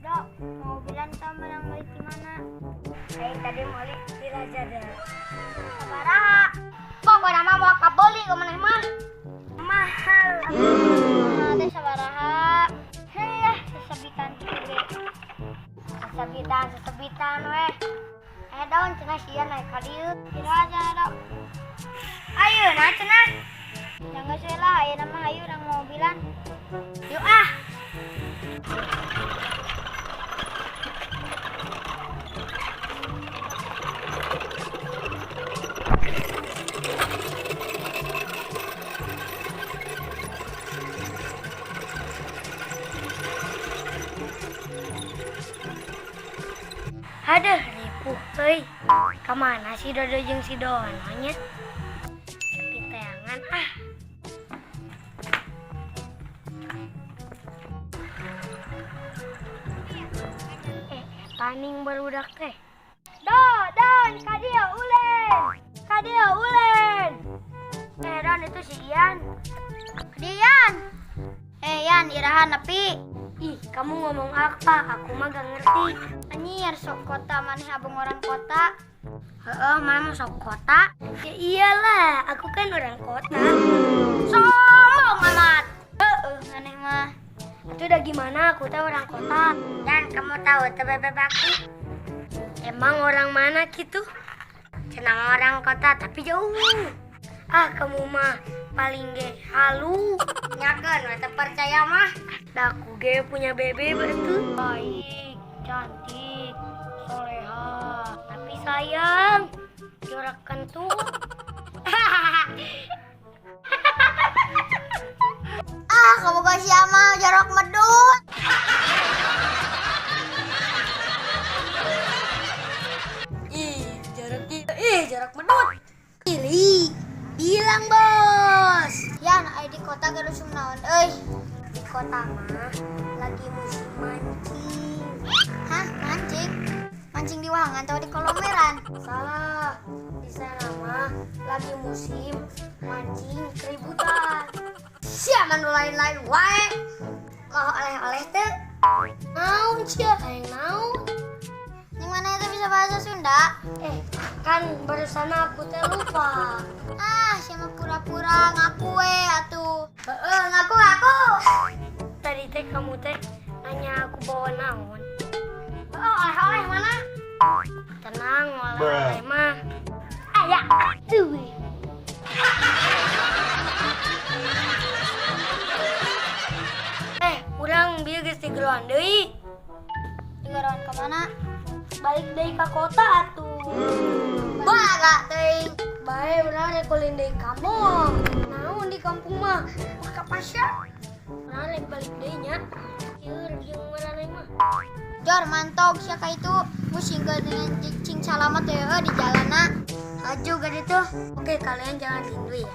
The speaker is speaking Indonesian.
Dok, mau bilang sama yang beli di mana? Tadi mau lihat di Lazada. Sabaraha. Pokoknya mah mau kabeli ke mana mah? Mahal. Ada sabaraha. Heh, sesebitan gede. Sesebitan weh. Daun cenah sia naik ka dieu. Kira aja dok. Ayo, nah cenah. Yang geus we lah, ayeuna mah hayu urang mobilan. Yuk ah. Aduh, ripuh euy. Kamana si Dodo jeung si Dono nya? Piteangan ah. Paning barudak teh. Don, ka dieu ulen. Ka dieu ulen. Don itu si Ian. Dian. Yan, irahan nepi. Ih, kamu ngomong apa? Aku mah gak ngerti. Anjir, sok kota maneh abang orang kota. Heeh, mana sok kota? Ya iyalah, aku kan orang kota. Sombong amat. Aneh mah. Itu udah gimana aku tahu orang kota. Dan kamu tahu bebek aku? Emang orang mana gitu? Cenang orang kota tapi jauh. Ah, kamu mah paling ge halu. Nyakeun we teu percaya mah. Da aku ge punya bebe betul. Baik, cantik, soleha. Tapi sayang, jorok kentut. Kamu gak siapa jorok medut. Jorok medut. Ih, bilang bos. Yan, di kota gerusum naon euy. Di kota mah lagi musim mancing. Hah, mancing? Mancing di Wahangan atau di Kolomeran? Salah, di sana mah lagi musim mancing keributan. Siapa nu lain-lain wae? Mau oleh-oleh teh? Naon cia, aing naon? Yang mana itu bisa bahasa Sunda? Kan barusan aku teh lupa. Siapa pura-pura ngaku we atuh. Ngaku. Tadi teh kamu teh nanya aku bawa naon. Oleh-oleh mana? Tenang, oleh-oleh mah. Aya atuh. Urang bieu geus digeroan deui. Digeroan ke mana? Balik deui ka kota atuh. Baga teuing. Bae urang rek ulin deui kampung. Naon di kampung mah? Ka pasar. Urang rek balik deui nya. Ieu jeung marane mah. Jor mantog sia ka itu musingkeun dengan cing salamet ya di jalanna. Aju gak itu? Oke, kalian jangan rindu ya.